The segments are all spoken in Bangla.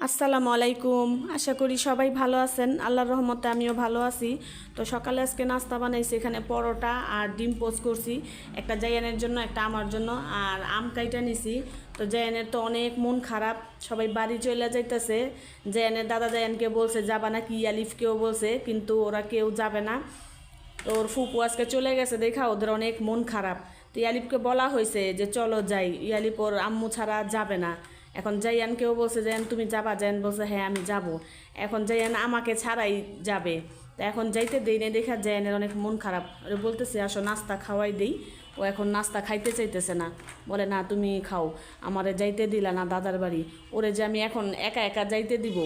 আসসালামু আলাইকুম। আশা করি সবাই ভালো আছেন। আল্লাহর রহমতে আমিও ভালো আছি। তো সকালে আজকে নাস্তা বানাইছি, এখানে পরোটা আর ডিম পোস্ট করছি, একটা জায়ানের জন্য একটা আমার জন্য, আর আম কাইটা নিছি। তো জায়ানের তো অনেক মন খারাপ, সবাই বাড়ি চলে যাইতেছে। জায়ানের দাদা জায়ানকে বলছে যাবা না, কি আলিফকেও বলছে, কিন্তু ওরা কেউ যাবে না। তো ওর ফুপু আজকে চলে গেছে, দেখা ওদের অনেক মন খারাপ। তো ইয়ালিপকে বলা হয়েছে যে চলো যাই, ইয়ালিপ ওর আম্মু ছাড়া যাবে না। এখন জাইয়ানকেও বলছে জাইয়ান তুমি যাবা, জাইয়ান বলছে হ্যাঁ আমি যাব। এখন জাইয়ান আমাকে ছাড়াই যাবে। তো এখন যাইতে দেই না, দেখা জাইয়ানের অনেক মন খারাপ। ওরে বলতেছে আসো নাস্তা খাওয়াই দেই, ও এখন নাস্তা খাইতে চাইতেছে না, বলে না তুমি খাও, আমারে যাইতে দিলা না দাদার বাড়ি, ওরে যে আমি এখন একা একা যাইতে দিব।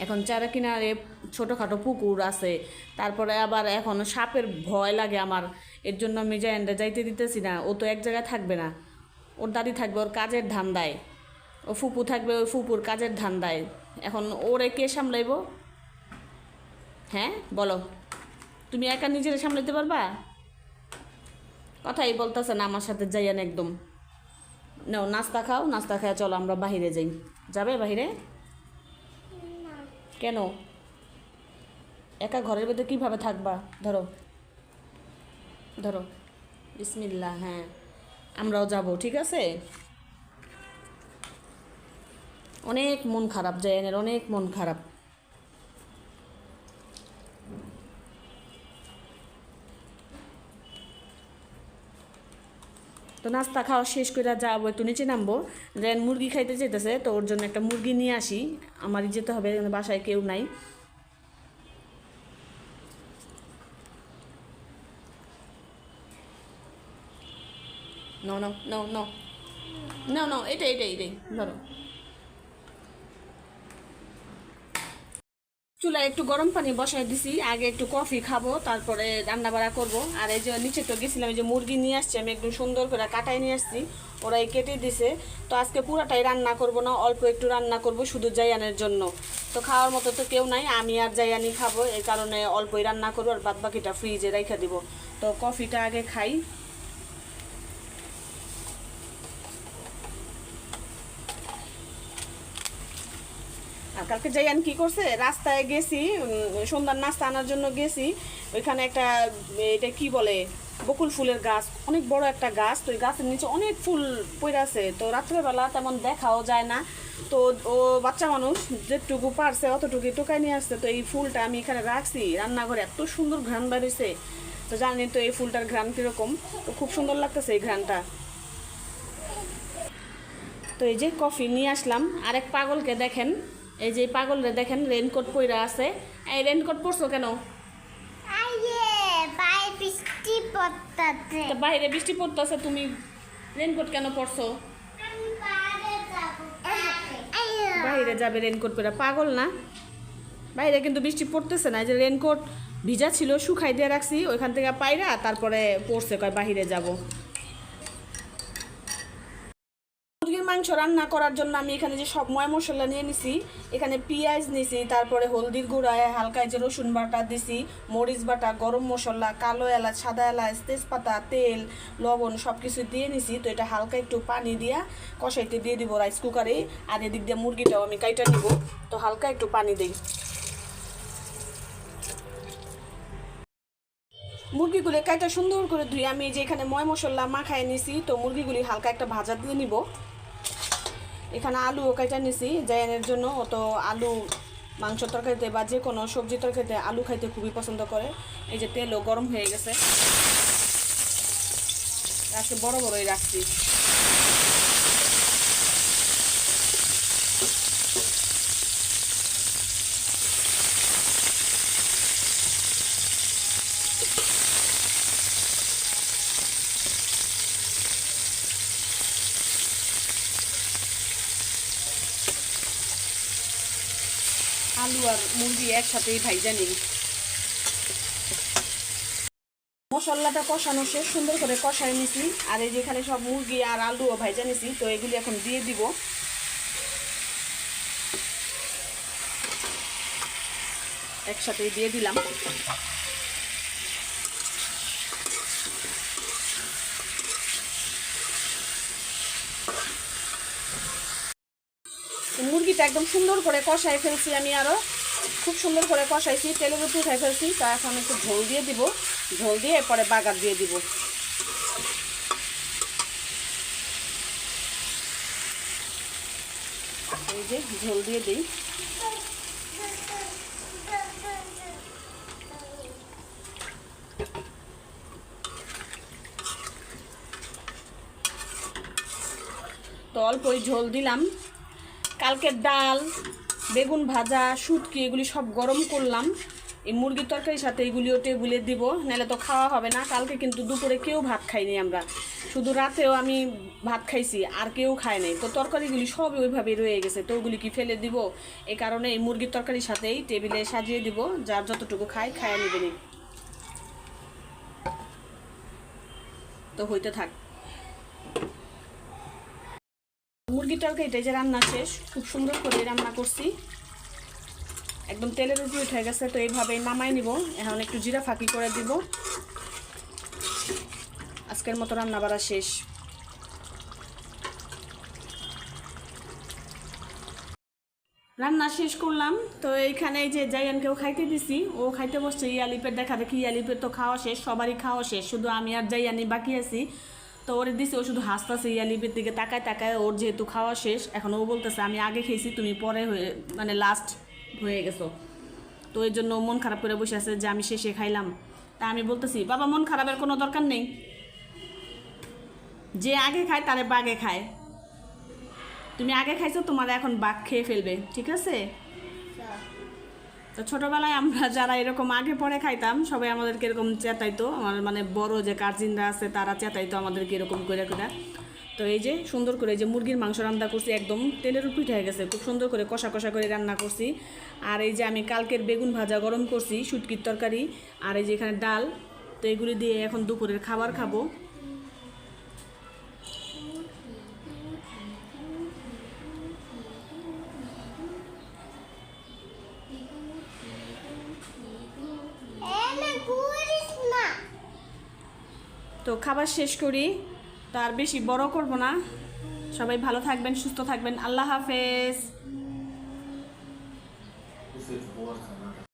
এখন চারা কিনারে ছোটোখাটো পুকুর আছে, তারপরে আবার এখন সাপের ভয় লাগে আমার, এর জন্য আমি যাইতে দিতেছি না। ও তো এক জায়গায় থাকবে না, ওর দাদি থাকবে ওর কাজের ধান্দায়, ও ফুপু থাকবে ওই ফুপুর কাজের ধান্দায়। এখন ওরে কে সামলাইব? হ্যাঁ বলো, তুমি একা নিজের সামলাইতে পারবা? কথাই বলতেছে না আমার সাথে যাইয়ান একদম। নাও নাস্তা খাও, নাস্তা খাওয়া চলো আমরা বাহিরে যাই। যাবে বাহিরে? কেন? একা ঘরের ভেতরে কীভাবে থাকবা? ধরো ধরো, বিসমিল্লাহ। হ্যাঁ আমরাও যাব, ঠিক আছে। অনেক মন খারাপ জায়ানের, অনেক মন খারাপ। তো নাস্তা খাওয়া শেষ করে যাবো, একটু নিচে নামবো। জায়ান মুরগি খাইতে চাইতেছে, তো ওর জন্য একটা মুরগি নিয়ে আসি, আমারই যেতে হবে, বাসায় কেউ নাই। No no no no no no, এটাই এটাই এটাই ধরো। চুলায় একটু গরম পানি বসাই দিছি, আগে একটু কফি খাবো, তারপরে রান্না বাড়া করবো। আর এই যে নিচে তো গেছিলাম, এই যে মুরগি নিয়ে আসছি আমি, একটু সুন্দর করে কাটাই নিয়ে আসছি, ওরাই কেটে দিছে। তো আজকে পুরাটাই রান্না করব না, অল্প একটু রান্না করব শুধু জায়ানের জন্য। তো খাওয়ার মতো তো কেউ নাই, আমি আর জায়ানি খাবো, এই কারণে অল্পই রান্না করবো, আর বাদ বাকিটা ফ্রিজে রেখে দিব। তো কফিটা আগে খাই। আর কালকে যাইয়ান কি করছে, রাস্তায় গেছি, সন্ধ্যার নাস্তা আনার জন্য গেছি, ওইখানে একটা, এটা কি বলে, বকুল ফুলের গাছ, অনেক বড় একটা গাছ। তো ওই গাছের নিচে অনেক ফুল পড়ে আছে, তো রাত্রেবেলা তেমন দেখাও যায় না। তো ও বাচ্চা মানুষ যেটুকু পারছে অতটুকু টোকাই নিয়ে আসছে। তো এই ফুলটা আমি এখানে রাখছি রান্নাঘরে, এত সুন্দর ঘ্রাণ বেরোইছে। তো জানি তো এই ফুলটার ঘ্রাণ কীরকম, তো খুব সুন্দর লাগতেছে এই ঘ্রাণটা। তো এই যে কফি নিয়ে আসলাম। আরেক পাগলকে দেখেন, এই যে পাগলরে দেখেন, রেনকোট পইরা আছে। এই রেনকোট পরছো কেন? তো বাইরে বৃষ্টি পড়তেছে, তুমি রেনকোট কেন পরছো? বাইরে যাবে রেনকোট পরে, পাগল না? বাইরে কিন্তু বৃষ্টি পড়তেছে না, এই যে রেনকোট ভিজা ছিল, শুকাই দিয়ে রাখছি, ওইখান থেকে পাইরা তারপরে পড়ছে, কয় বাহিরে যাব। মুরগির মাংস রান্না করার জন্য আমি এখানে যে সব ময় মশলা নিয়ে নিছি, এখানে পেঁয়াজ নিছি, তারপরে হলদির গুঁড়া, হালকা যে রসুন বাটা দিছি, মরিচ বাটা, গরম মশলা, কালো এলাচ, সাদা এলাচ, তেজপাতা, তেল, লবণ সব কিছু দিয়ে নিছি। তো এটা হালকা একটু পানি দিয়া কষাইতে দিয়ে দিব রাইস কুকারে। আর এদিক দিয়ে মুরগিটাও আমি কাইটা নিব, তো হালকা একটু পানি দিই। মুরগিগুলি কাইটা সুন্দর করে ধুয়ে আমি যে এখানে ময় মশলা মাখাই নিছি, তো মুরগিগুলি হালকা একটা ভাজা দিয়ে নিব। এখানে আলুও কাইটা নিছি জায়ানের জন্য, ও তো আলু মাংস তরকারিতে বা যে কোনো সবজি তরকারিতে আলু খাইতে খুবই পছন্দ করে। এই যে তেলও গরম হয়ে গেছে, আজকে বড় বড়ই রাখছি। আলু আর মুরগি একসাথেই ভাইজা নিই। মশলাটা কষানো শেষ, সুন্দর করে কষাই নিছি। আর এই যেখানে সব মুরগি আর আলুও ভাইজা নিছি, তো এগুলি এখন দিয়ে দিব। একসাথেই দিয়ে দিলাম। মুরগিটা একদম সুন্দর করে কষাই ফেলছি, আমি আরও খুব সুন্দর করে কষাইছি, তেলের উপর উঠাই ফেলছি। তা এখন একটু ঝোল দিয়ে দিব, ঝোল দিয়ে এরপরে বাগার দিয়ে দিব। এই যে ঝোল দিয়ে দিই। তো অল্পই ঝোল দিলাম। কালকের ডাল, বেগুন ভাজা, শুটকি এগুলি সব গরম করলাম এই মুরগির তরকারির সাথে, এগুলিও টেবিলে দিব, নাহলে তো খাওয়া হবে না। কালকে কিন্তু দুপুরে কেউ ভাত খাইনি আমরা, শুধু রাতেও আমি ভাত খাইছি, আর কেউ খায় নাই। তো তরকারিগুলি সব ওইভাবেই রয়ে গেছে, তো ওগুলি কি ফেলে দিব? এই কারণে এই মুরগির তরকারির সাথেই টেবিলে সাজিয়ে দিব, যার যতটুকু খায় খায়া নেবেনি। তো হইতে থাক। মুরগির তরকারিটা যে রান্না শেষ, খুব সুন্দর করে রান্না করছি, একদম তেলের উপরে উঠে গেছে। তো এইভাবেই নামাই নিব। এখন একটু জিরা ফাঁকি করে দিব। আজকের মতো রান্না বাড়া শেষ। রান্না শেষ করলাম। তো এইখানে এই যে জায়ানকেও খাইতে দিছি, ও খাইতে বসছে। ইয়ালিপের দেখা দেখি, ইয়ালিপের তো খাওয়া শেষ, সবারই খাওয়া শেষ, শুধু আমি আর জায়ানি বাকি আছি। তো ওরে দিছি, ও শুধু হাসতেছে ইয়ালিপের দিকে তাকায় তাকায়। ওর যেহেতু খাওয়া শেষ, এখন ও বলতেছে আমি আগে খেয়েছি, তুমি পরে হয়ে মানে লাস্ট হয়ে গেছো। তো এই জন্য মন খারাপ করে বসে আছে যে আমি শেষে খাইলাম। তা আমি বলতেছি বাবা, মন খারাপের কোনো দরকার নেই, যে আগে খায় তারে বাগে খায়। তুমি আগে খাইছো, তোমার এখন বাঘ খেয়ে ফেলবে, ঠিক আছে? তো ছোটোবেলায় আমরা যারা এরকম আগে পরে খাইতাম, সবাই আমাদেরকে এরকম চেতাইতো। আমার মানে বড় যে কাজিনরা আছে তারা চেতাইতো আমাদেরকে এরকম করে করে। তো এই যে সুন্দর করে যে মুরগির মাংস রান্না করছি, একদম তেলের উপর উঠে গেছে, খুব সুন্দর করে কষা কষা করে রান্না করছি। আর এই যে আমি কালকের বেগুন ভাজা গরম করছি, শুটকির তরকারি, আর এই যে এখানে ডাল। তো এগুলি দিয়ে এখন দুপুরের খাবার খাবো। তো খাবার শেষ করি, তার বেশি বড় করব না। সবাই ভালো থাকবেন, সুস্থ থাকবেন। আল্লাহ হাফেজ।